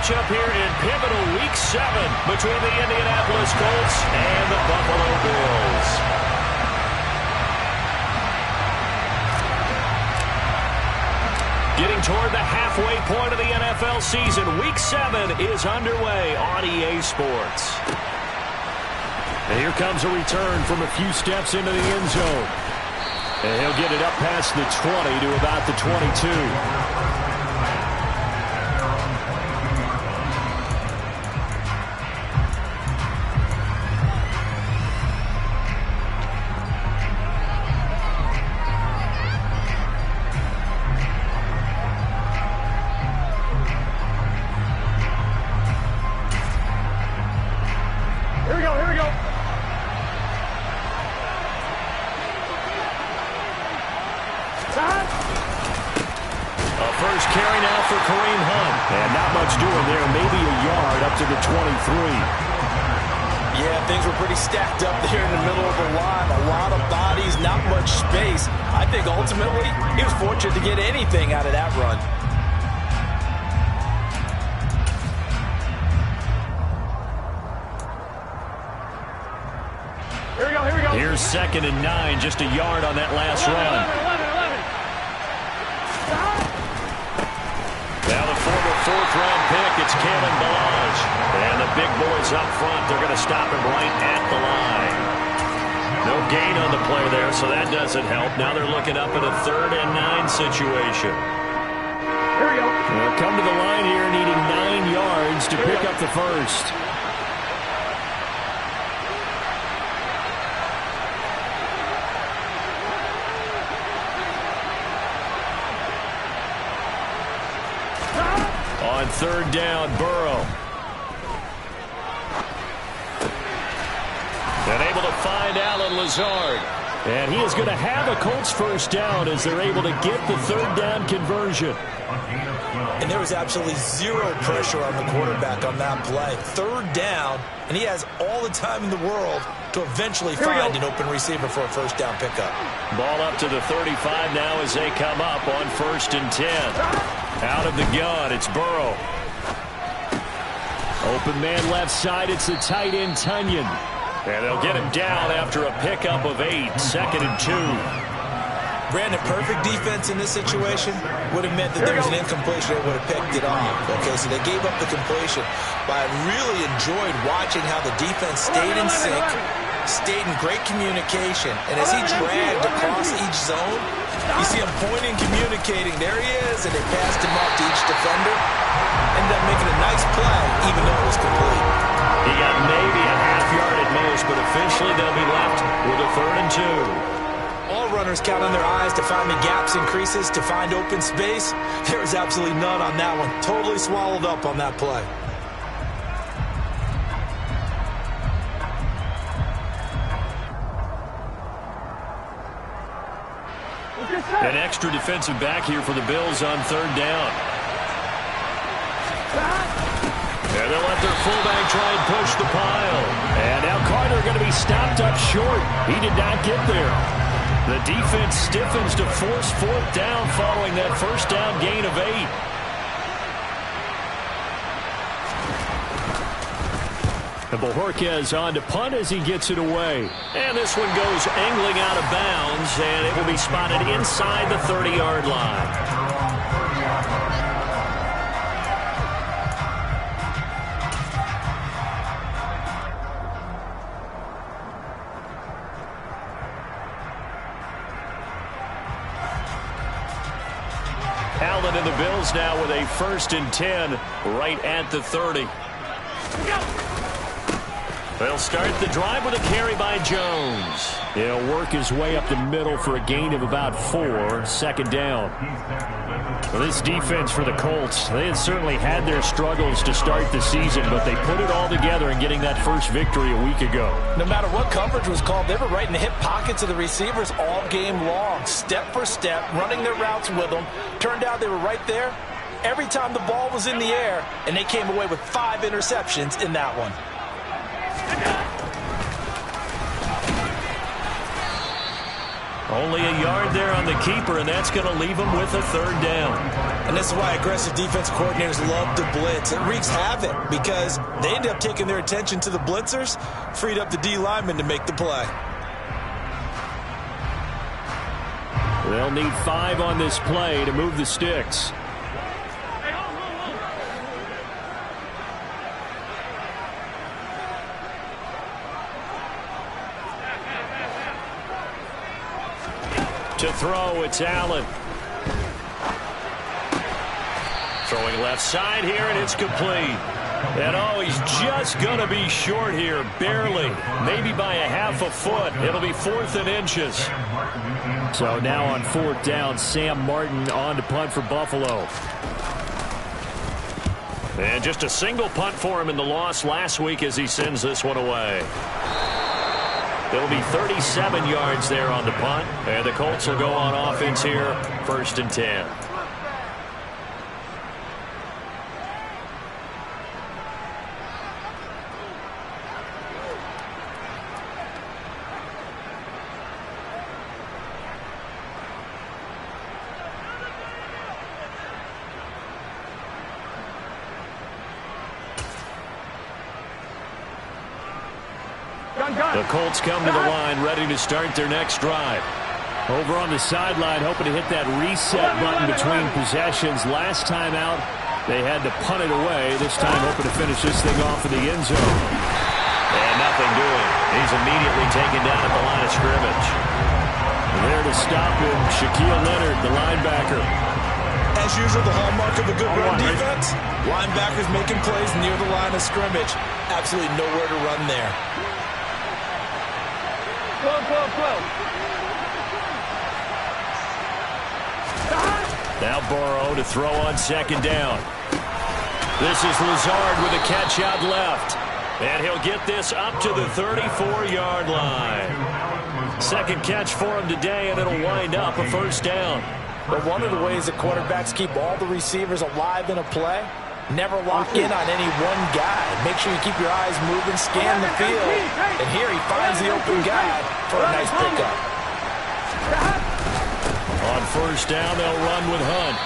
matchup here in pivotal Week 7 between the Indianapolis Colts and the Buffalo Bills. Getting toward the halfway point of the NFL season, Week 7 is underway on EA Sports. And here comes a return from a few steps into the end zone. And he'll get it up past the 20 to about the 22. Yeah, things were pretty stacked up there in the middle of the line. A lot of bodies, not much space. I think ultimately he was fortunate to get anything out of that run. Here we go. Here's 2nd and 9, just a yard on that last run. Now the former 4th-round pick, it's Kalen Ballage. And the big boys up front, they're going to stop him right at the line. No gain on the play there, so that doesn't help. Now they're looking up at a 3rd and 9 situation. Here we go. They'll come to the line here needing 9 yards to pick up the first. On 3rd down, Burrow. And able to find Allen Lazard. And he is going to have a Colts first down as they're able to get the 3rd down conversion. And there was absolutely zero pressure on the quarterback on that play. 3rd down, and he has all the time in the world to eventually find an open receiver for a first down pickup. Ball up to the 35 now as they come up on 1st and 10. Out of the gun, it's Burrow. Open man left side, it's the tight end Tunyon. And they'll get him down after a pickup of 8, 2nd and 2. Brandon, perfect defense in this situation would have meant that there was an incompletion. They would have picked it off. Okay, so they gave up the completion. But I really enjoyed watching how the defense stayed in sync, stayed in great communication. And as he dragged across each zone, you see him pointing, communicating. There he is, and they passed him off to each defender. Ended up making a nice play, even though it was complete. He got maybe a half yard at most, but officially they'll be left with a 3rd and 2. All runners count on their eyes to find the gaps and creases, to find open space. There was absolutely none on that one. Totally swallowed up on that play. An extra defensive back here for the Bills on 3rd down. And they'll let their fullback try and push the pile. And now Carter going to be stopped up short. He did not get there. The defense stiffens to force 4th down following that first down gain of 8. And Bojorquez on to punt as he gets it away. And this one goes angling out of bounds, and it will be spotted inside the 30-yard line. Allen and the Bills now with a 1st and 10 right at the 30. They'll start the drive with a carry by Jones. He'll work his way up the middle for a gain of about 4, 2nd down. Well, this defense for the Colts, they had certainly had their struggles to start the season, but they put it all together in getting that first victory a week ago. No matter what coverage was called, they were right in the hip pockets of the receivers all game long, step for step, running their routes with them. Turned out they were right there every time the ball was in the air, and they came away with 5 interceptions in that one. Only a yard there on the keeper, and that's going to leave them with a third down. And this is why aggressive defense coordinators love to blitz. It wreaks havoc because they end up taking their attention to the blitzers, freed up the D lineman to make the play. They'll need 5 on this play to move the sticks. To throw, it's Allen. Throwing left side here, and it's complete. And oh, he's just going to be short here, barely. Maybe by a half a foot. It'll be 4th and inches. So now on 4th down, Sam Martin on to punt for Buffalo. And just a single punt for him in the loss last week as he sends this one away. It'll be 37 yards there on the punt. And the Colts will go on offense here, 1st and 10. The Colts come to the line, ready to start their next drive. Over on the sideline, hoping to hit that reset button between possessions. Last time out, they had to punt it away. This time, hoping to finish this thing off in the end zone. And nothing doing. He's immediately taken down at the line of scrimmage. There to stop him, Shaquille Leonard, the linebacker. As usual, the hallmark of a good run defense, linebackers making plays near the line of scrimmage. Absolutely nowhere to run there. Now Burrow to throw on 2nd down. This is Lazard with a catch out left. And he'll get this up to the 34-yard line. Second catch for him today, and it'll wind up a 1st down. But one of the ways that quarterbacks keep all the receivers alive in a play, never lock in on any one guy. Make sure you keep your eyes moving, scan the field. And here he finds the open guy for a nice pickup. On 1st down, they'll run with Hunt.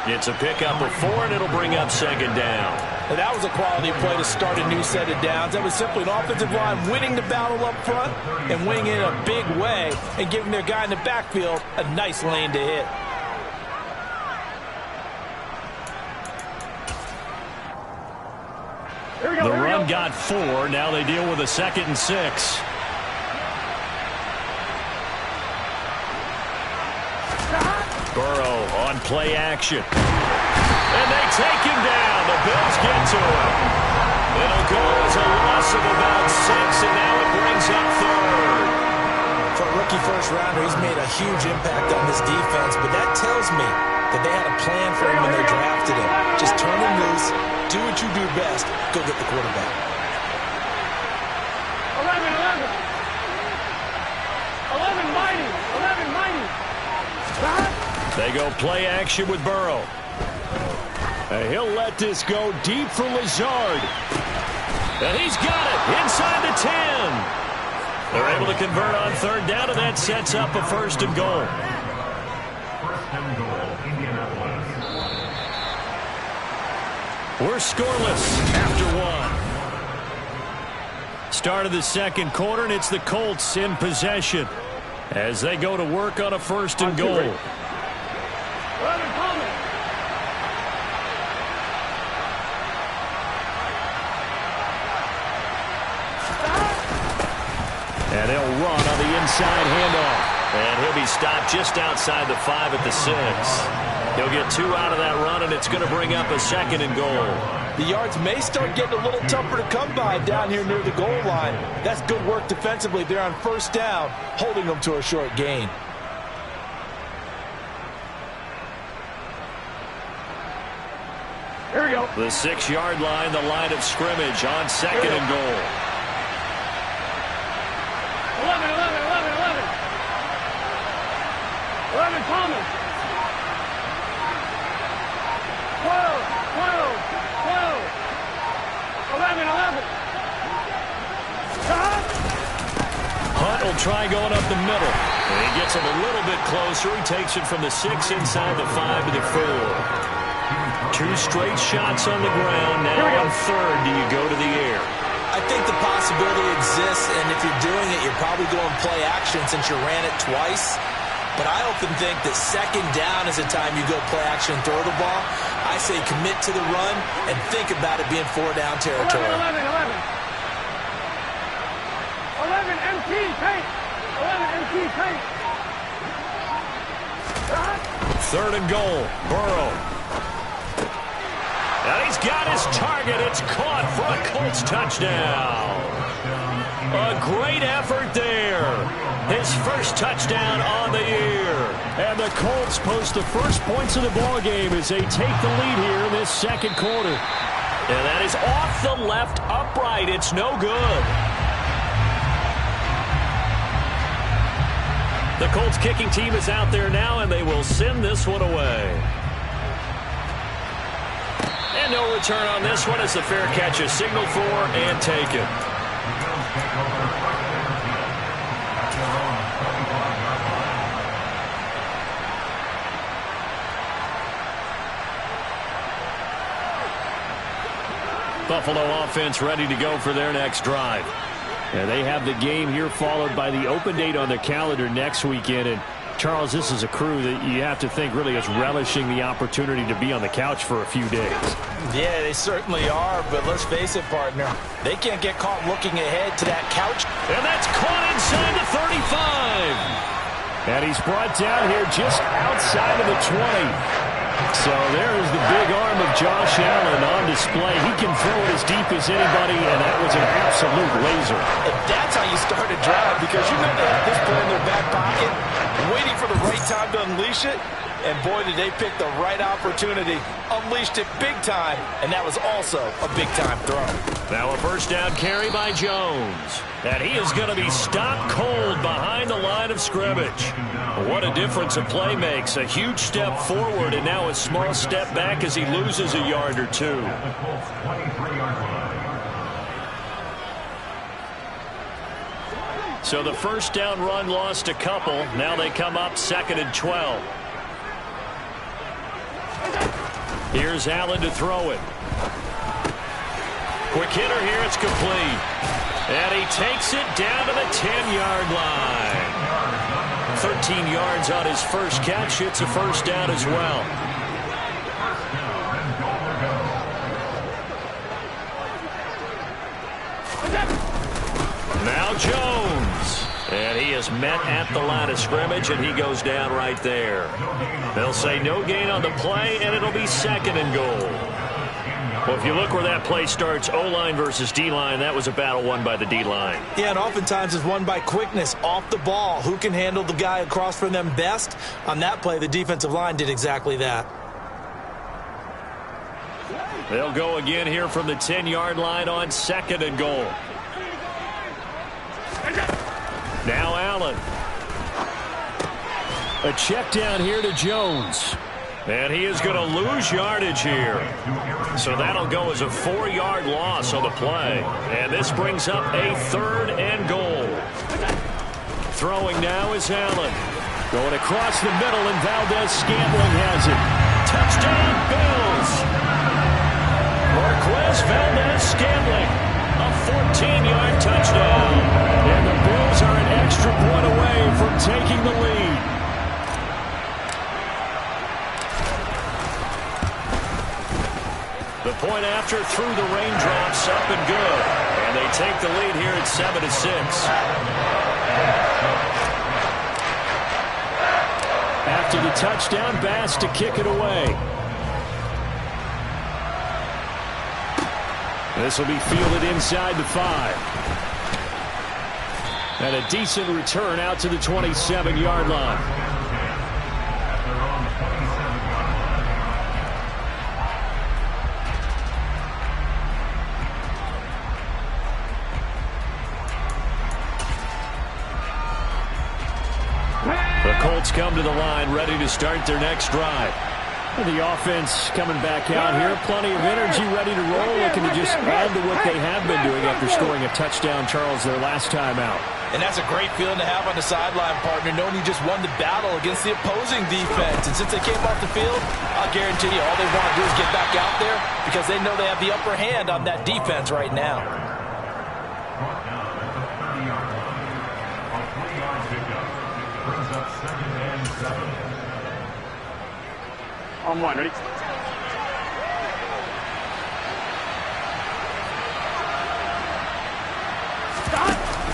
It's a pickup of 4, and it'll bring up 2nd down. And that was a quality play to start a new set of downs. That was simply an offensive line winning the battle up front and winning it in a big way and giving their guy in the backfield a nice lane to hit. The run got 4. Now they deal with a 2nd and 6. Burrow on play action. And they take him down. The Bills get to him. It'll go as a loss of about 6, and now it brings up 3rd. For a rookie first-rounder, he's made a huge impact on this defense, but that tells me that they had a plan for him when they drafted him. Just turn him loose, do what you do best, go get the quarterback. 11 mighty. They go play action with Burrow. And he'll let this go deep for Lazard. And he's got it inside the 10. They're able to convert on 3rd down, and that sets up a 1st and goal. We're scoreless after 1. Start of the 2nd quarter, and it's the Colts in possession as they go to work on a 1st and goal. And they'll run on the inside handoff. And he'll be stopped just outside the 5 at the 6. He'll get 2 out of that run, and it's going to bring up a 2nd and goal. The yards may start getting a little tougher to come by down here near the goal line. That's good work defensively there on 1st down, holding them to a short gain. Here we go. The 6-yard line, the line of scrimmage on 2nd and goal. 11 Thomas. 12. 11. Hunt will try going up the middle. And he gets him a little bit closer. He takes it from the 6 inside the 5 to the 4. 2 straight shots on the ground. Now on third, do you go to the air? I think the possibility exists, and if you're doing it, you're probably going play action since you ran it twice. But I often think that second down is the time you go play action and throw the ball. I say commit to the run and think about it being 4-down territory. 11 MT paint. 11 MT paint. Third and goal. Burrow. And he's got his target. It's caught for a Colts touchdown. A great effort there. His first touchdown on the year. And the Colts post the first points of the ball game as they take the lead here in this second quarter. And that is off the left upright. It's no good. The Colts kicking team is out there now, and they will send this one away. And no return on this one as the fair catch is signaled for and taken. Buffalo offense ready to go for their next drive. Yeah, they have the game here followed by the open date on their calendar next weekend. And Charles, this is a crew that you have to think really is relishing the opportunity to be on the couch for a few days. Yeah, they certainly are, but let's face it, partner. They can't get caught looking ahead to that couch. And that's caught inside the 35. And he's brought down here just outside of the 20. So there is the big arm of Josh Allen on display. He can throw it as deep as anybody, and that was an absolute laser. And that's how you start a drive, because you know they have this play in their back pocket, waiting for the right time to unleash it. And boy, did they pick the right opportunity. Unleashed it big time, and that was also a big-time throw. Now a first down carry by Jones. And he is going to be stopped cold behind the line of scrimmage. What a difference a play makes. A huge step forward and now a small step back as he loses a yard or two. So the first down run lost a couple. Now they come up 2nd and 12. Here's Allen to throw it. Quick hitter here. It's complete. And he takes it down to the 10-yard line. 13 yards on his first catch. It's a first down as well. Now Jones. And he is met at the line of scrimmage, and he goes down right there. They'll say no gain on the play, and it'll be 2nd and goal. Well, if you look where that play starts, O-line versus D-line, that was a battle won by the D-line. Yeah, and oftentimes it's won by quickness off the ball. Who can handle the guy across from them best? On that play, the defensive line did exactly that. They'll go again here from the 10-yard line on 2nd and goal. Now Allen. A check down here to Jones. And he is going to lose yardage here. So that'll go as a 4-yard loss on the play. And this brings up a 3rd and goal. Throwing now is Allen. Going across the middle, and Valdez-Scantling has it. Touchdown, Bills! Marquez Valdez-Scantling. A 14-yard touchdown. And the Bills are an extra point away from taking the lead. The point after through the raindrops, up and good. And they take the lead here at 7-6. After the touchdown, Bass to kick it away. This will be fielded inside the 5. And a decent return out to the 27-yard line. The Colts come to the line ready to start their next drive. The offense coming back out here. Plenty of energy, ready to roll, looking to just add to what they have been doing after scoring a touchdown, Charles, their last time out. And that's a great feeling to have on the sideline, partner, knowing you just won the battle against the opposing defense. And since they came off the field, I'll guarantee you all they want to do is get back out there because they know they have the upper hand on that defense right now. On one, ready?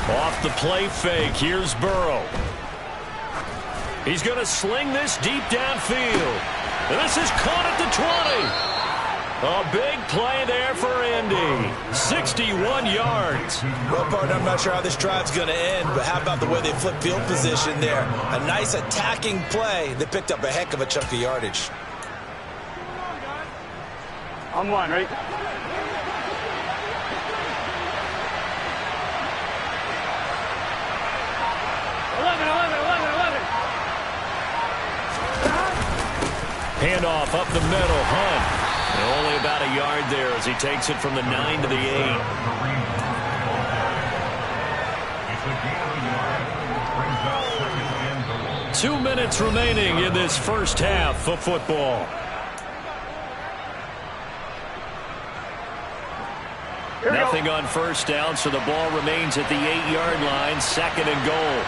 Off the play fake, here's Burrow. He's going to sling this deep downfield. And this is caught at the 20. A big play there for Indy. 61 yards. Well, partner, I'm not sure how this drive's going to end, but how about the way they flip field position there? A nice attacking play that picked up a heck of a chunk of yardage. On one, ready? Handoff up the middle, Hunt. And only about a yard there as he takes it from the 9 to the 8. 2 minutes remaining in this first half of football. Nothing on first down, so the ball remains at the 8-yard line, 2nd and goal.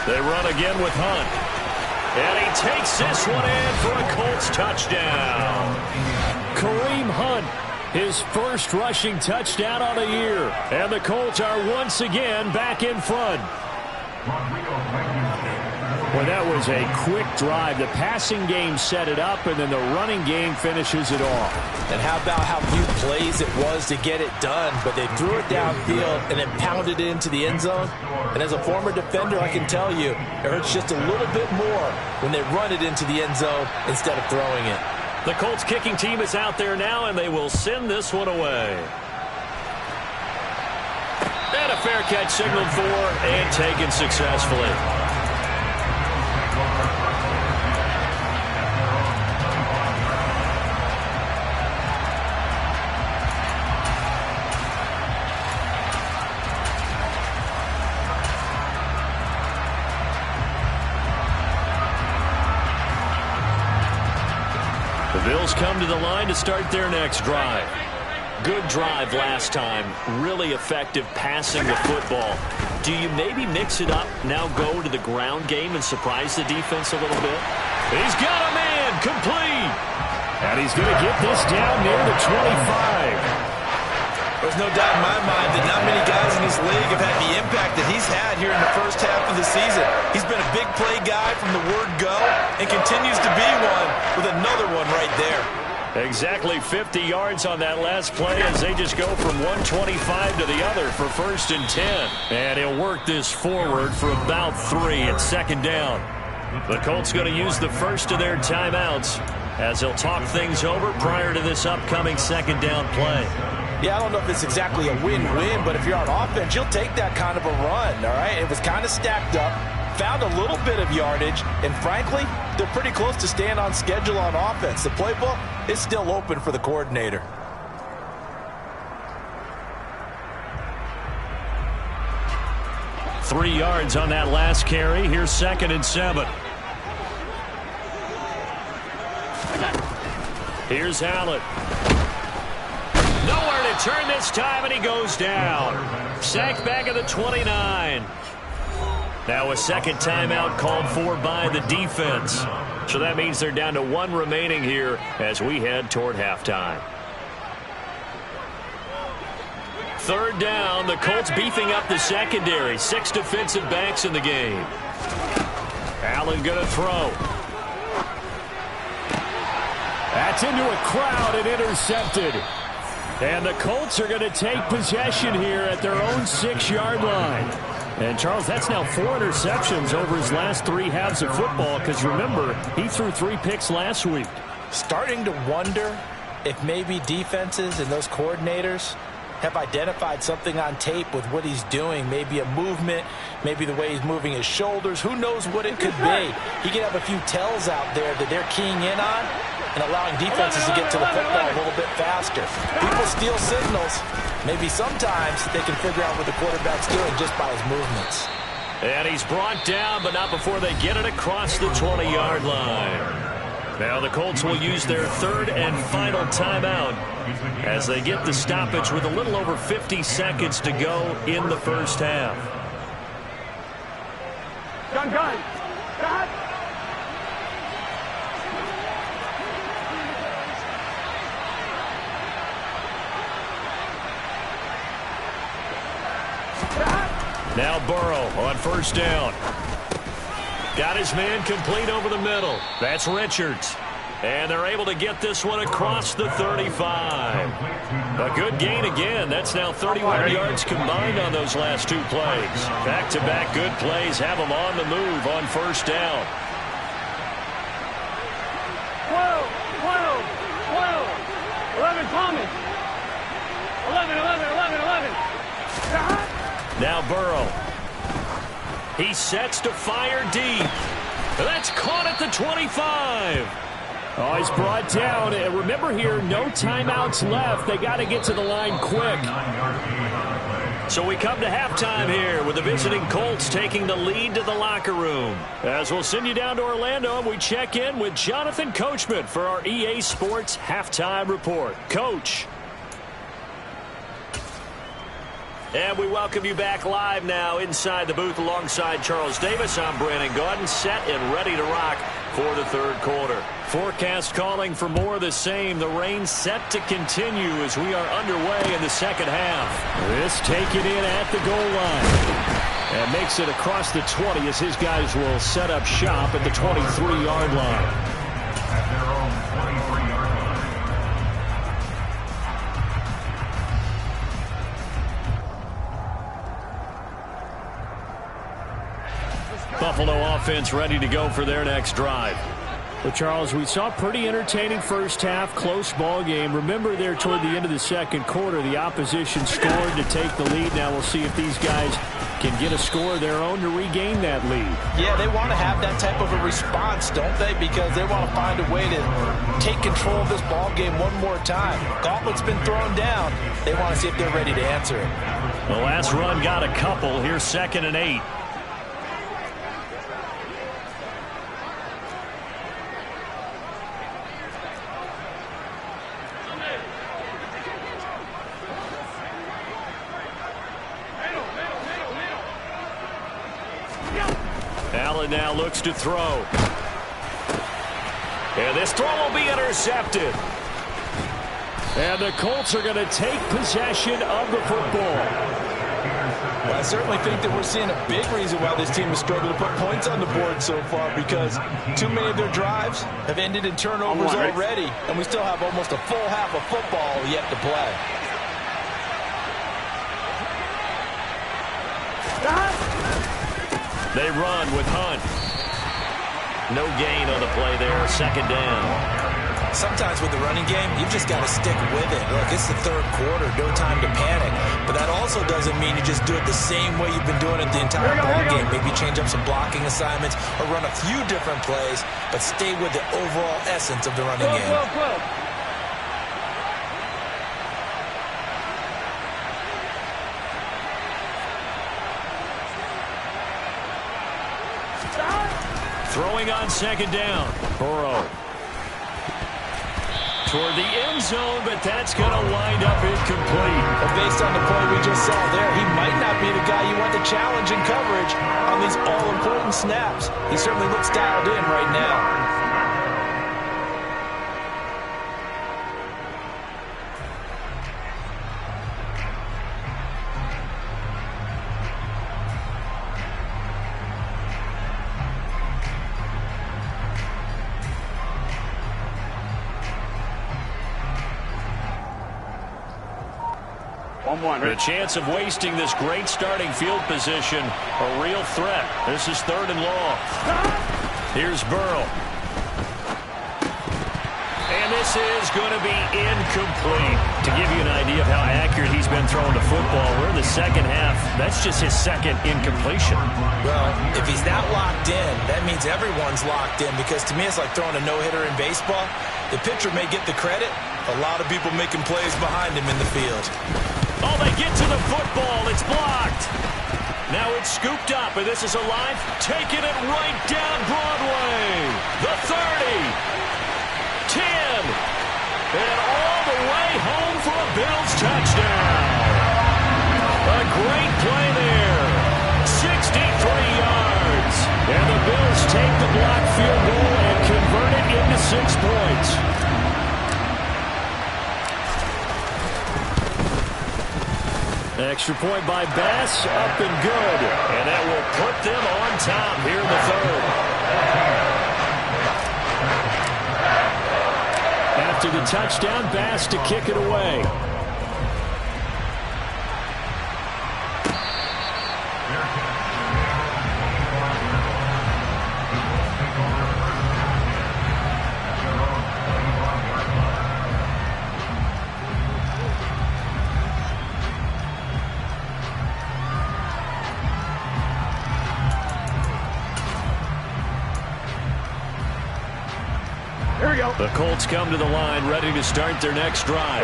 They run again with Hunt. And he takes this one in for a Colts touchdown. Kareem Hunt, his first rushing touchdown on the year. And the Colts are once again back in front. Well, that was a quick drive. The passing game set it up, and then the running game finishes it off. And how about how few plays it was to get it done, but they threw it downfield and then pounded it into the end zone. And as a former defender, I can tell you, it hurts just a little bit more when they run it into the end zone instead of throwing it. The Colts kicking team is out there now, and they will send this one away. And a fair catch signaled for and taken successfully. The Bills come to the line to start their next drive. Good drive last time. Really effective passing the football. Do you maybe mix it up, now go to the ground game and surprise the defense a little bit? He's got a man complete. And he's going to get this down near the 25. There's no doubt in my mind that not many guys in this league have had the impact that he's had here in the first half of the season. He's been a big play guy from the word go and continues to be one with another one right there. Exactly 50 yards on that last play as they just go from 125 to the other for 1st and 10. And he'll work this forward for about 3 at 2nd down. The Colts going to use the first of their timeouts as they'll talk things over prior to this upcoming 2nd down play. Yeah, I don't know if it's exactly a win-win, but if you're on offense, you'll take that kind of a run, all right? It was kind of stacked up, found a little bit of yardage, and frankly, they're pretty close to staying on schedule on offense. The playbook is still open for the coordinator. Three yards on that last carry. Here's 2nd and 7. Here's Allen. Nowhere to turn this time, and he goes down. Sacked back at the 29. Now a second timeout called for by the defense. So that means they're down to 1 remaining here as we head toward halftime. 3rd down, the Colts beefing up the secondary. 6 defensive backs in the game. Allen going to throw. That's into a crowd and intercepted. And the Colts are going to take possession here at their own 6-yard line. And, Charles, that's now 4 interceptions over his last 3 halves of football because, remember, he threw 3 picks last week. Starting to wonder if maybe defenses and those coordinators have identified something on tape with what he's doing. Maybe a movement, maybe the way he's moving his shoulders. Who knows what it could be? He could have a few tells out there that they're keying in on and allowing defenses to get to the football a little bit faster. People steal signals. Maybe sometimes they can figure out what the quarterback's doing just by his movements. And he's brought down, but not before they get it across the 20-yard line. Now the Colts will use their third and final timeout as they get the stoppage with a little over 50 seconds to go in the first half. Gun. Gun. Now Burrow on first down. Got his man complete over the middle. That's Richards. And they're able to get this one across the 35. A good gain again. That's now 31 yards combined on those last two plays. Back-to-back good plays have them on the move on first down. 12. 11 Thomas. 11. Now Burrow. He sets to fire deep. That's caught at the 25. Oh, he's brought down. And remember here, no timeouts left. They got to get to the line quick. So we come to halftime here with the visiting Colts taking the lead to the locker room. As we'll send you down to Orlando, and we check in with Jonathan Coachman for our EA Sports Halftime Report. Coach. And we welcome you back live now inside the booth alongside Charles Davis. I'm Brandon Gaudin, set and ready to rock for the third quarter. Forecast calling for more of the same. The rain set to continue as we are underway in the second half. This taken in at the goal line. And makes it across the 20 as his guys will set up shop at the 23-yard line. Buffalo offense ready to go for their next drive. Well, Charles, we saw a pretty entertaining first half, close ball game. Remember there toward the end of the second quarter, the opposition scored to take the lead. Now we'll see if these guys can get a score of their own to regain that lead. Yeah, they want to have that type of a response, don't they? Because they want to find a way to take control of this ball game one more time. Gauntlet's been thrown down. They want to see if they're ready to answer it. The last run got a couple. Here's 2nd and 8. Allen now looks to throw. And this throw will be intercepted. And the Colts are going to take possession of the football. Well, I certainly think that we're seeing a big reason why this team has struggled to put points on the board so far, because too many of their drives have ended in turnovers already, and we still have almost a full half of football yet to play. They run with Hunt. No gain on the play there. 2nd down. Sometimes with the running game, you've just got to stick with it. Look, it's the third quarter, no time to panic. But that also doesn't mean you just do it the same way you've been doing it the entire ball game. Maybe change up some blocking assignments or run a few different plays, but stay with the overall essence of the running game. Throwing on 2nd down. Burrow. Toward the end zone, but that's going to wind up incomplete. Well, based on the play we just saw there, he might not be the guy you want to challenge in coverage on these all-important snaps. He certainly looks dialed in right now. The chance of wasting this great starting field position, a real threat. This is 3rd and long. Here's Burrow. And this is going to be incomplete. To give you an idea of how accurate he's been throwing the football, we're in the second half. That's just his second incompletion. Well, if he's not locked in, that means everyone's locked in, because to me it's like throwing a no-hitter in baseball. The pitcher may get the credit. A lot of people making plays behind him in the field. Oh, they get to the football. It's blocked. Now it's scooped up, and this is alive, taking it right down Broadway. The 30. 10, and all the way home for a Bills touchdown. A great play there. 63 yards. And the Bills take the blocked field goal and convert it into 6 points. Extra point by Bass, up and good. And that will put them on top here in the third. After the touchdown, Bass to kick it away. The Colts come to the line, ready to start their next drive.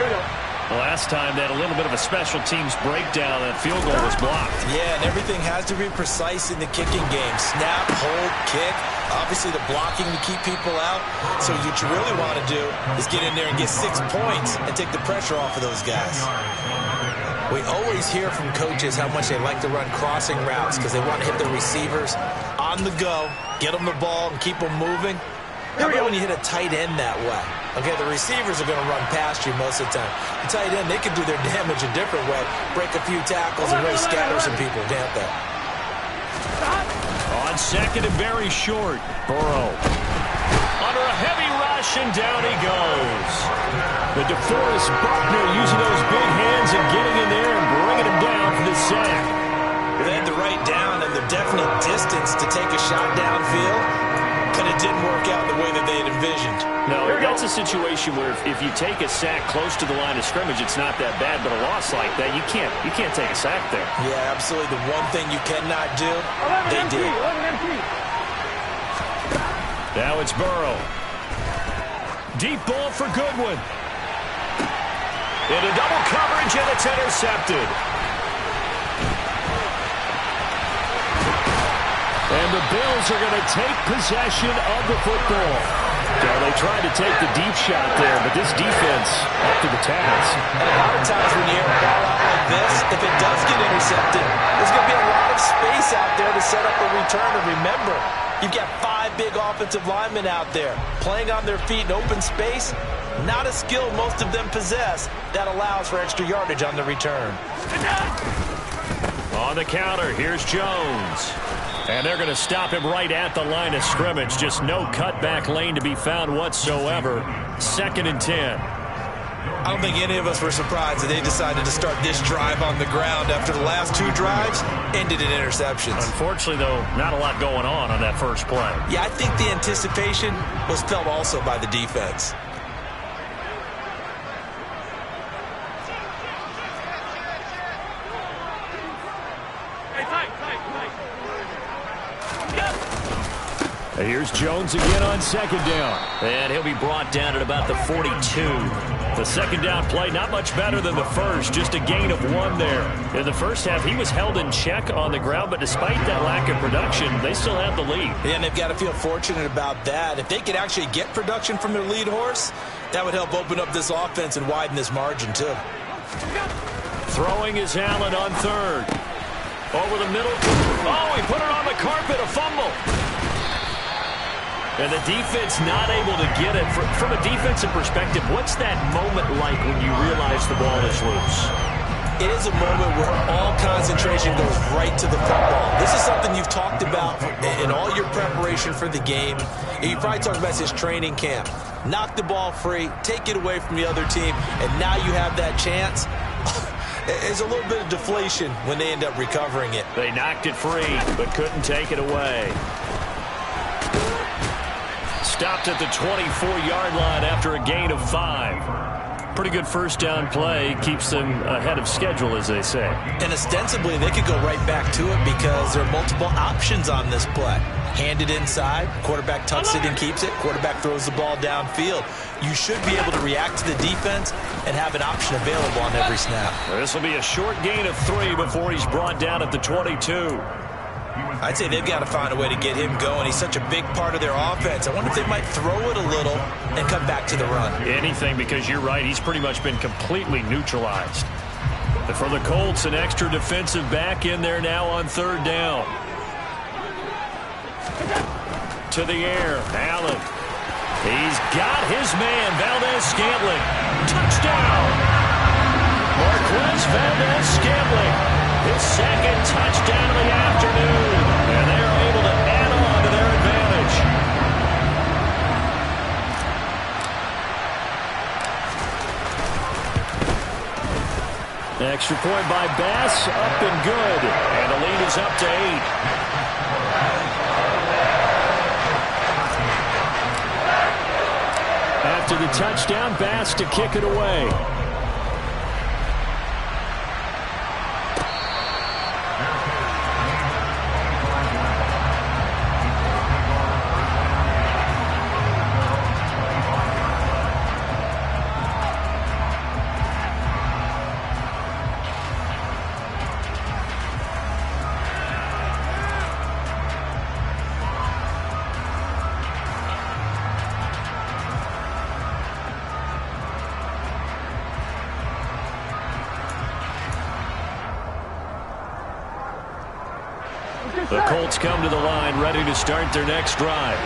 Last time they had a little bit of a special teams breakdown. That field goal was blocked. Yeah, and everything has to be precise in the kicking game. Snap, hold, kick. Obviously the blocking to keep people out. So what you really want to do is get in there and get 6 points and take the pressure off of those guys. We always hear from coaches how much they like to run crossing routes because they want to hit the receivers on the go, get them the ball, and keep them moving. How about when you hit a tight end that way? Okay, the receivers are going to run past you most of the time. The tight end, they can do their damage a different way, break a few tackles and really scatter some people, can't they? On second and very short, Burrow. Under a heavy rush, and down he goes. The DeForest Buckner using those big hands and getting in there and bringing him down for the sack. They had the right down and the definite distance to take a shot downfield. But it didn't work out the way that they had envisioned. No, that's a situation where if you take a sack close to the line of scrimmage, it's not that bad. But a loss like that, you can't take a sack there. Yeah, absolutely. The one thing you cannot do, they did. Now it's Burrow. Deep ball for Goodwin. Into double coverage, and it's intercepted. And the Bills are going to take possession of the football. So they tried to take the deep shot there, but this defense up to the task. And a lot of times when you air a ball out like this, if it does get intercepted, there's going to be a lot of space out there to set up a return. And remember, you've got 5 big offensive linemen out there playing on their feet in open space. Not a skill most of them possess that allows for extra yardage on the return. On the counter, here's Jones. And they're going to stop him right at the line of scrimmage. Just no cutback lane to be found whatsoever. 2nd and 10. I don't think any of us were surprised that they decided to start this drive on the ground after the last 2 drives ended in interceptions. Unfortunately, though, not a lot going on that first play. Yeah, I think the anticipation was felt also by the defense. Here's Jones again on 2nd down. And he'll be brought down at about the 42. The 2nd down play, not much better than the first, just a gain of 1 there. In the first half, he was held in check on the ground, but despite that lack of production, they still have the lead. Yeah, and they've got to feel fortunate about that. If they could actually get production from their lead horse, that would help open up this offense and widen this margin, too. Throwing is Allen on 3rd. Over the middle. Oh, he put it on the carpet, a fumble. And the defense not able to get it. From a defensive perspective, what's that moment like when you realize the ball is loose? It is a moment where all concentration goes right to the football. This is something you've talked about in all your preparation for the game. You probably talked about this training camp. Knock the ball free, take it away from the other team, and now you have that chance. There's a little bit of deflation when they end up recovering it. They knocked it free, but couldn't take it away. stopped at the 24-yard line after a gain of 5. Pretty good first down play. Keeps them ahead of schedule, as they say. And ostensibly, they could go right back to it because there are multiple options on this play. Hand it inside, quarterback tucks it and keeps it, quarterback throws the ball downfield. You should be able to react to the defense and have an option available on every snap. This will be a short gain of 3 before he's brought down at the 22. I'd say they've got to find a way to get him going. He's such a big part of their offense. I wonder if they might throw it a little and come back to the run. Anything, because you're right. He's pretty much been completely neutralized. And for the Colts, an extra defensive back in there now on third down. To the air, Allen. He's got his man, Valdez-Scantling. Touchdown! Marquez Valdez-Scantling. His second touchdown of the afternoon. And they are able to add on to their advantage. Extra point by Bass, up and good. And the lead is up to 8. After the touchdown, Bass to kick it away. The Colts come to the line, ready to start their next drive.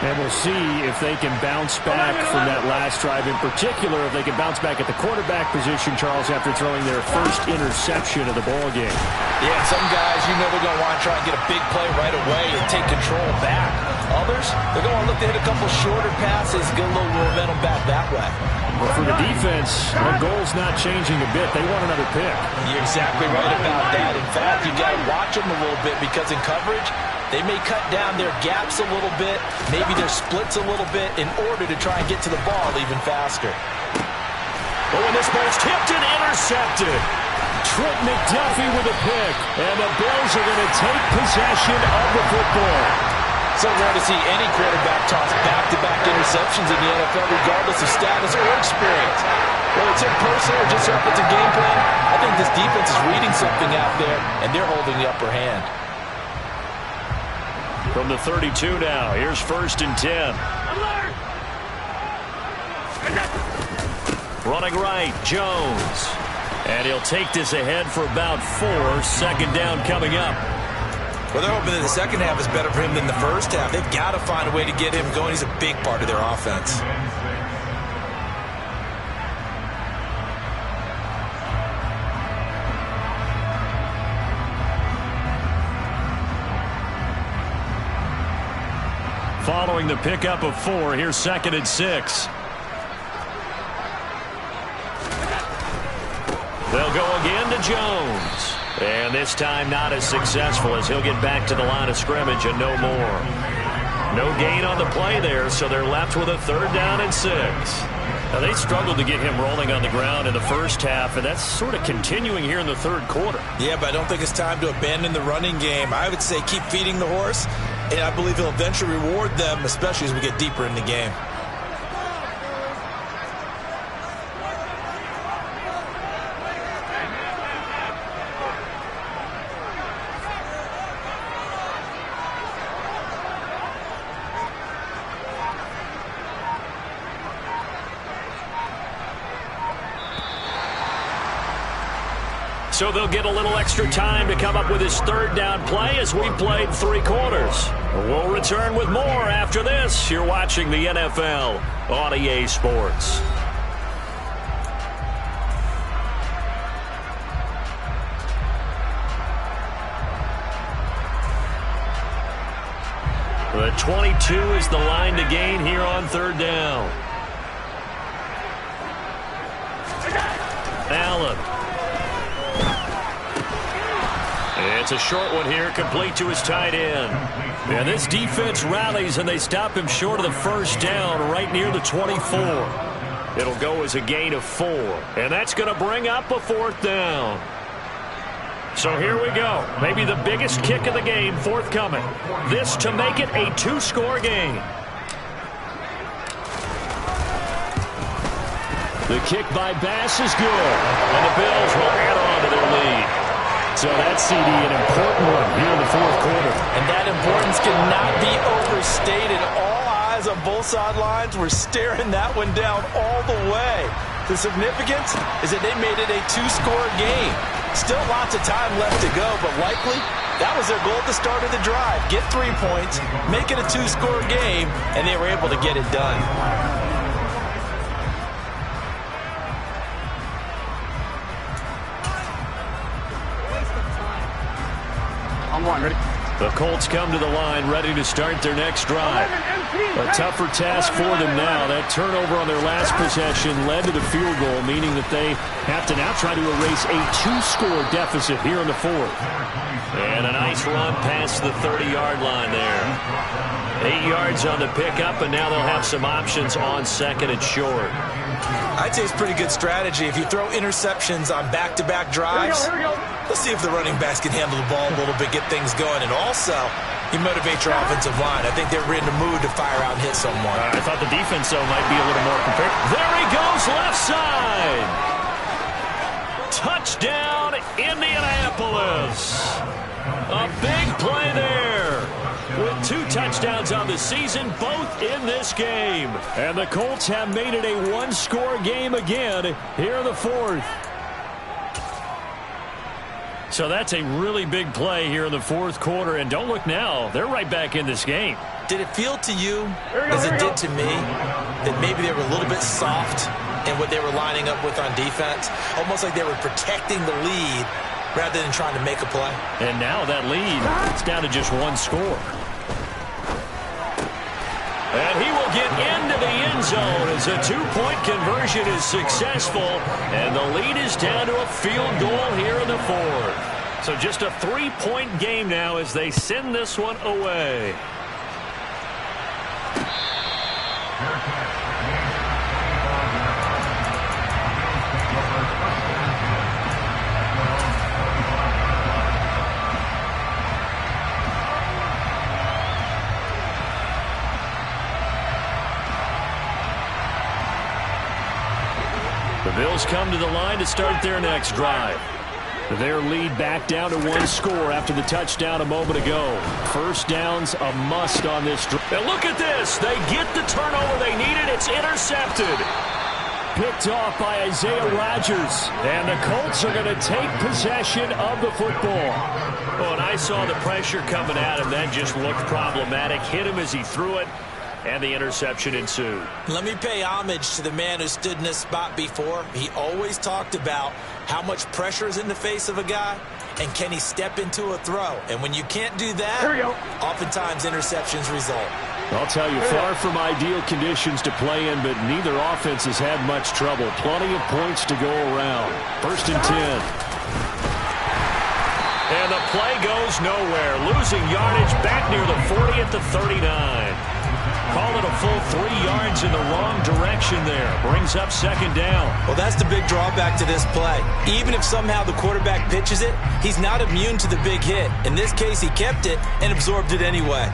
And we'll see if they can bounce back from that last drive. In particular, if they can bounce back at the quarterback position, Charles, after throwing their first interception of the ball game. Yeah, some guys, they're going to want to try and get a big play right away and take control back. Others, they're going to look to hit a couple shorter passes, get a little momentum back that way. Well, for the defense, the goal's not changing a bit. They want another pick. You're exactly right about that. In fact, you've got to watch them a little bit because in coverage, they may cut down their gaps a little bit, maybe their splits a little bit in order to try and get to the ball even faster. Oh, and this ball's tipped and intercepted. Trent McDuffie with a pick. And the Bills are going to take possession of the football. So rare to see any quarterback toss back-to-back interceptions in the NFL, regardless of status or experience. Whether it's in person or just if it's a game plan, I think this defense is reading something out there, and they're holding the upper hand. From the 32 now, here's 1st and 10. Running right, Jones. And he'll take this ahead for about 4. 2nd down coming up. Well, they're hoping that the second half is better for him than the first half. They've got to find a way to get him going. He's a big part of their offense. Following the pickup of 4, here's 2nd and 6. They'll go again to Jones. And this time not as successful as he'll get back to the line of scrimmage and no more. No gain on the play there, so they're left with a 3rd down and 6. Now, they struggled to get him rolling on the ground in the first half, and that's sort of continuing here in the 3rd quarter. Yeah, but I don't think it's time to abandon the running game. I would say keep feeding the horse, and I believe he'll eventually reward them, especially as we get deeper in the game. So they'll get a little extra time to come up with his 3rd down play as we played 3 quarters. We'll return with more after this. You're watching the NFL on EA Sports. The 22 is the line to gain here on 3rd down. Allen. It's a short one here, complete to his tight end. And this defense rallies, and they stop him short of the first down right near the 24. It'll go as a gain of 4, and that's going to bring up a 4th down. So here we go. Maybe the biggest kick of the game forthcoming. This to make it a 2-score game. The kick by Bass is good. And the Bills will add on to their lead. So that's, CD, an important one here in the 4th quarter. And that importance cannot be overstated. All eyes on both sidelines were staring that one down all the way. The significance is that they made it a 2-score game. Still lots of time left to go, but likely that was their goal at the start of the drive. Get 3 points, make it a 2-score game, and they were able to get it done. The Colts come to the line ready to start their next drive. A tougher task for them now. That turnover on their last possession led to the field goal, meaning that they have to now try to erase a 2-score deficit here in the 4th. And a nice run past the 30-yard line there. 8 yards on the pickup, and now they'll have some options on 2nd and short. I'd say it's pretty good strategy. If you throw interceptions on back-to-back drives, let's see if the running backs can handle the ball a little bit, get things going. And also, you motivate your offensive line. I think they're in the mood to fire out and hit someone. I thought the defense, though, might be a little more prepared. There he goes, left side. Touchdown, Indianapolis. A big play there. With 2 touchdowns on the season, both in this game. And the Colts have made it a 1-score game again here in the 4th. So that's a really big play here in the 4th quarter. And don't look now, they're right back in this game. Did it feel to you, as it did to me, that maybe they were a little bit soft in what they were lining up with on defense? Almost like they were protecting the lead rather than trying to make a play. And now that lead is down to just 1 score. And he will get into the end zone as a 2-point conversion is successful. And the lead is down to a field goal here in the 4th. So just a 3-point game now as they send this one away. The Bills come to the line to start their next drive. Their lead back down to 1 score after the touchdown a moment ago. First down's a must on this drive. And look at this. They get the turnover they needed. It's intercepted. Picked off by Isaiah Rodgers. And the Colts are going to take possession of the football. Oh, and I saw the pressure coming at him. That just looked problematic. Hit him as he threw it. And the interception ensued. Let me pay homage to the man who stood in this spot before. He always talked about how much pressure is in the face of a guy, and can he step into a throw. And when you can't do that, oftentimes interceptions result. I'll tell you, far from ideal conditions to play in, but neither offense has had much trouble. Plenty of points to go around. 1st and 10. And the play goes nowhere. Losing yardage back near the 40 at the 39. Call it a full 3 yards in the wrong direction there. Brings up 2nd down. Well, that's the big drawback to this play. Even if somehow the quarterback pitches it, he's not immune to the big hit. In this case, he kept it and absorbed it anyway.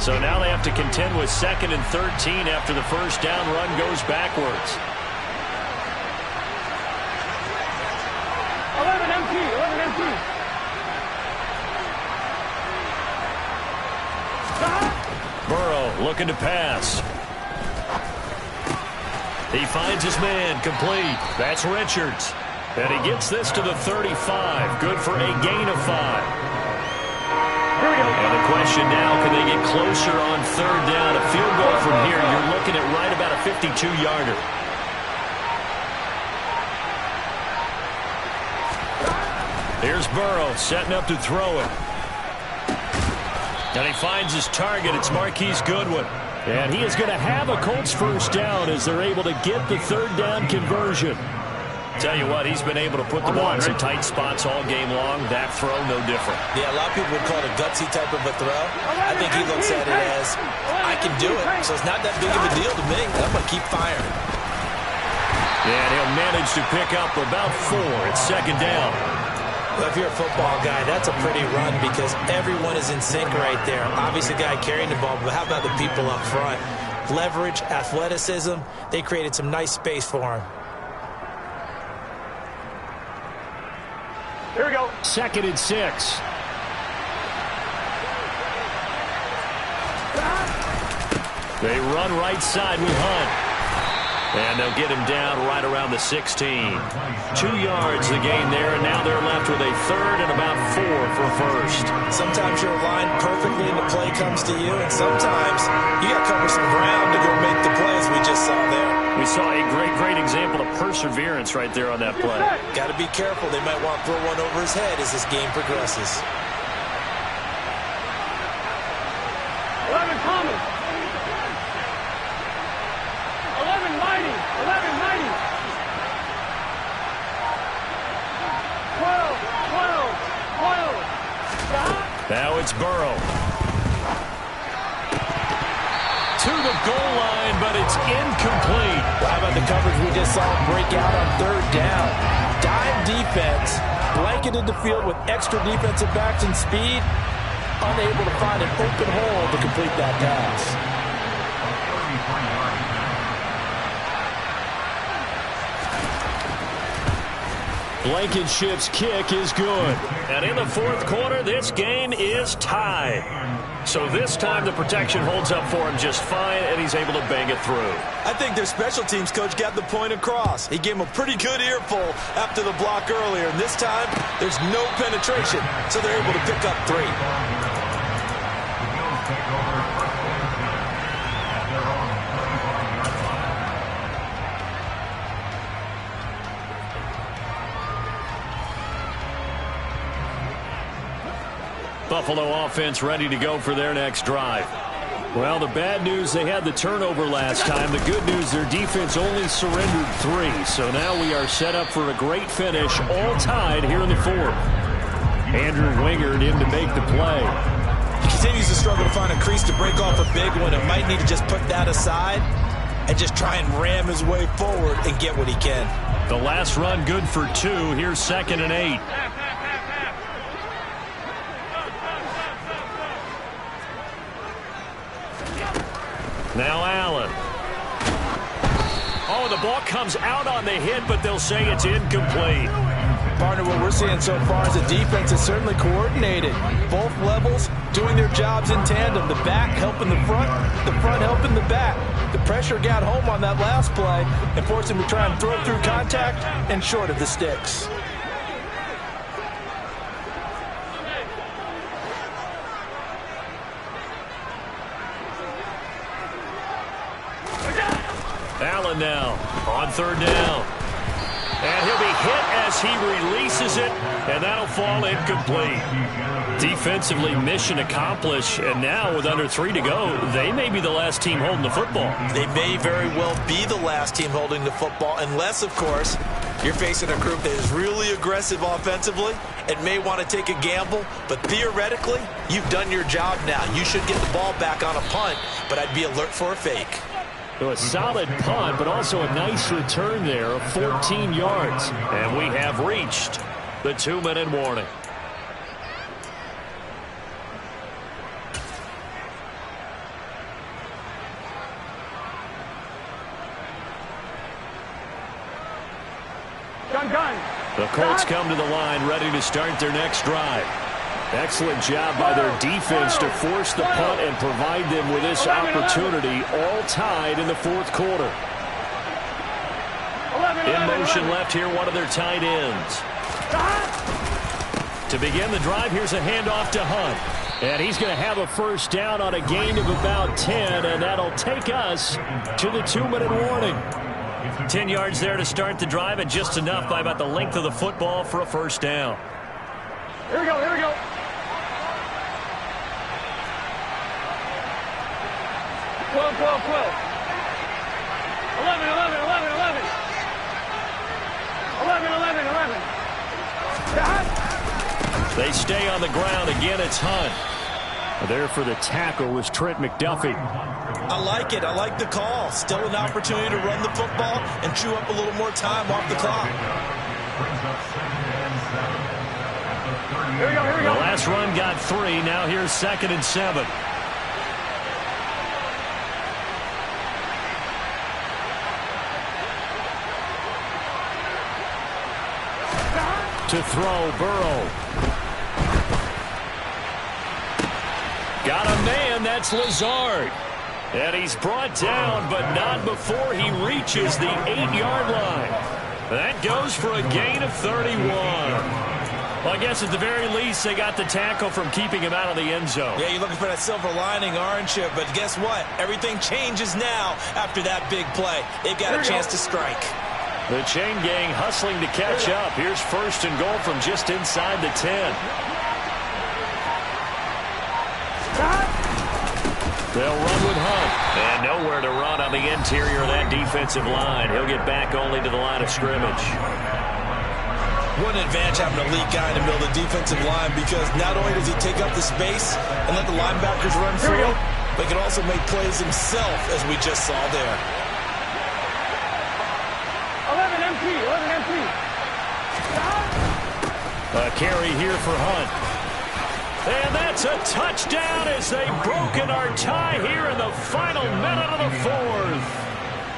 So now they have to contend with 2nd and 13 after the first down run goes backwards. 11 empty. Burrow looking to pass. He finds his man, complete. That's Richards. And he gets this to the 35. Good for a gain of 5. And the question now, can they get closer on 3rd down? A field goal from here, you're looking at right about a 52-yarder. Here's Burrow setting up to throw it. And he finds his target. It's Marquise Goodwin. And he is going to have a Colts first down as they're able to get the 3rd down conversion. Tell you what, he's been able to put the ball in some tight spots all game long. That throw, no different. Yeah, a lot of people would call it a gutsy type of a throw. I think he looks at it as, I can do it, so it's not that big of a deal to me. I'm going to keep firing. And he'll manage to pick up about 4. It's second down. Well, if you're a football guy, that's a pretty run because everyone is in sync right there. Obviously, the guy carrying the ball, but how about the people up front? Leverage, athleticism, they created some nice space for him. Here we go. Second and 6. They run right side with Hunt. And they'll get him down right around the 16. 2 yards the gain there, and now they're left with a third and about 4 for a first. Sometimes you're aligned perfectly and the play comes to you, and sometimes you got to cover some ground to go make the plays we just saw there. We saw a great example of perseverance right there on that play. Got to be careful. They might want to throw one over his head as this game progresses. 11 Thomas. 11 Mighty. 11 Mighty. 12. Now it's Burrow. To the goal line, but it's incomplete. How about the coverage we just saw break out on third down? Dime defense, blanketed the field with extra defensive backs and speed, unable to find an open hole to complete that pass. Blankenship's kick is good. And in the fourth quarter, this game is tied. So this time the protection holds up for him just fine, and he's able to bang it through. I think their special teams coach got the point across. He gave him a pretty good earful after the block earlier, and this time there's no penetration, so they're able to pick up 3. Buffalo offense ready to go for their next drive. Well, the bad news, they had the turnover last time. The good news, their defense only surrendered 3. So now we are set up for a great finish, all tied here in the fourth. Andrew Wingard in to make the play. He continues to struggle to find a crease to break off a big one and might need to just put that aside and just try and ram his way forward and get what he can. The last run good for 2. Here's second and 8. Now Allen. Oh, the ball comes out on the hit, but they'll say it's incomplete. Partner, what we're seeing so far is the defense is certainly coordinated. Both levels doing their jobs in tandem. The back helping the front helping the back. The pressure got home on that last play and forced him to try and throw through contact and short of the sticks. Allen now on third down. And he'll be hit as he releases it, and that'll fall incomplete. Defensively, mission accomplished, and now with under 3 to go, they may be the last team holding the football. They may very well be the last team holding the football, unless, of course, you're facing a group that is really aggressive offensively and may want to take a gamble, but theoretically, you've done your job now. You should get the ball back on a punt, but I'd be alert for a fake. A solid punt, but also a nice return there of 14 yards. And we have reached the 2-minute warning. The Colts come to the line ready to start their next drive. Excellent job by their defense to force the punt and provide them with this opportunity, all tied in the fourth quarter. In motion left here, one of their tight ends. To begin the drive, here's a handoff to Hunt. And he's going to have a first down on a gain of about 10, and that'll take us to the 2-minute warning. 10 yards there to start the drive, and just enough by about the length of the football for a first down. Here we go, here we go. 12, 12, 12. 11, 11, 11, 11. 11. They stay on the ground. Again, it's Hunt. There for the tackle was Trent McDuffie. I like it. I like the call. Still an opportunity to run the football and chew up a little more time off the clock. Here we go, here we go. The last run got 3. Now here's 2nd and 7. To throw, Burrow. Got a man, that's Lazard. And he's brought down, but not before he reaches the 8-yard line. That goes for a gain of 31. Well, I guess at the very least, they got the tackle from keeping him out of the end zone. Yeah, you're looking for that silver lining, aren't you? But guess what? Everything changes now after that big play. They've got a chance to strike. The chain gang hustling to catch up. Here's 1st and goal from just inside the 10. They'll run with Hunt. And nowhere to run on the interior of that defensive line. He'll get back only to the line of scrimmage. What an advantage having a elite guy in the middle of the defensive line, because not only does he take up the space and let the linebackers run free, but he can also make plays himself, as we just saw there. 11 MP, 11 MP. A carry here for Hunt. And that's a touchdown as they've broken our tie here in the final minute of the 4th.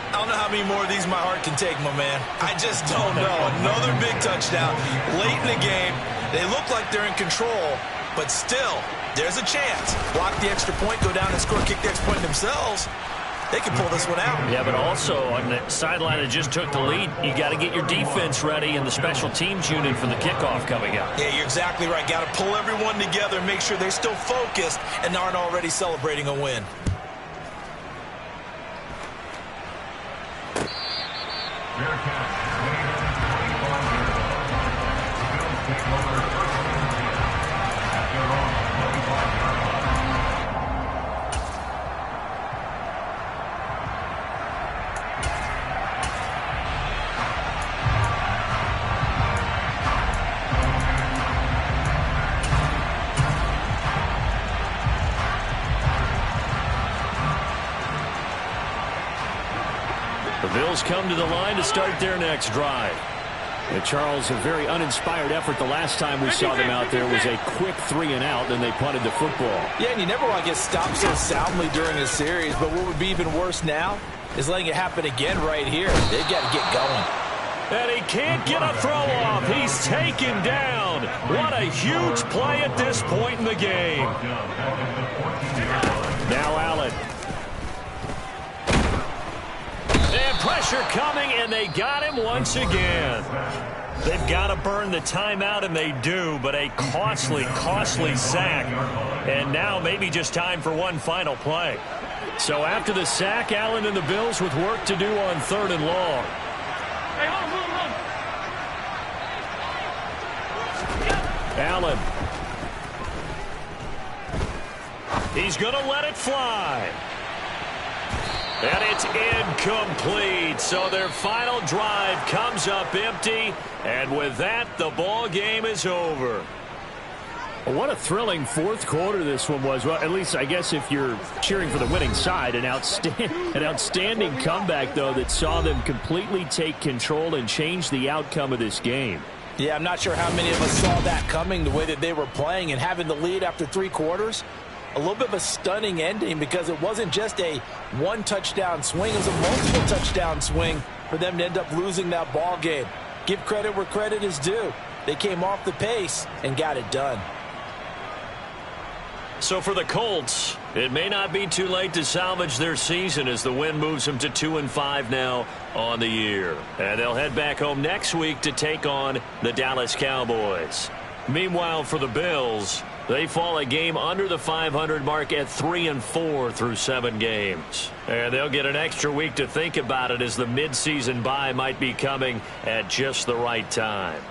I don't know how many more of these my heart can take, my man. I just don't know. Another big touchdown late in the game. They look like they're in control, but still, there's a chance. Block the extra point, go down and score, kick the extra point themselves. They can pull this one out. Yeah, but also on the sideline that just took the lead, you got to get your defense ready and the special teams unit for the kickoff coming up. Yeah, you're exactly right. Got to pull everyone together and make sure they're still focused and aren't already celebrating a win. The Bills come to the line to start their next drive. And Charles, a very uninspired effort. The last time we saw them out there was a quick 3-and-out, then they punted the football. Yeah, and you never want to get stopped so soundly during a series, but what would be even worse now is letting it happen again right here. They've got to get going. And he can't get a throw off. He's taken down. What a huge play at this point in the game. Now Allen. And pressure coming, and they got him once again. They've got to burn the timeout, and they do, but a costly, costly sack. And now maybe just time for one final play. So after the sack, Allen and the Bills with work to do on 3rd and long. Hey, hold on. Allen. He's going to let it fly. And it's incomplete. So their final drive comes up empty. And with that, the ball game is over. What a thrilling 4th quarter this one was. Well, at least I guess if you're cheering for the winning side, an outstanding comeback, though, that saw them completely take control and change the outcome of this game. Yeah, I'm not sure how many of us saw that coming, the way that they were playing and having the lead after 3 quarters. A little bit of a stunning ending, because it wasn't just a one-touchdown swing. It was a multiple touchdown swing for them to end up losing that ball game. Give credit where credit is due. They came off the pace and got it done. So for the Colts, it may not be too late to salvage their season as the win moves them to 2-5 now on the year. And they'll head back home next week to take on the Dallas Cowboys. Meanwhile, for the Bills, they fall a game under the 500 mark at 3-4 through 7 games. And they'll get an extra week to think about it, as the midseason bye might be coming at just the right time.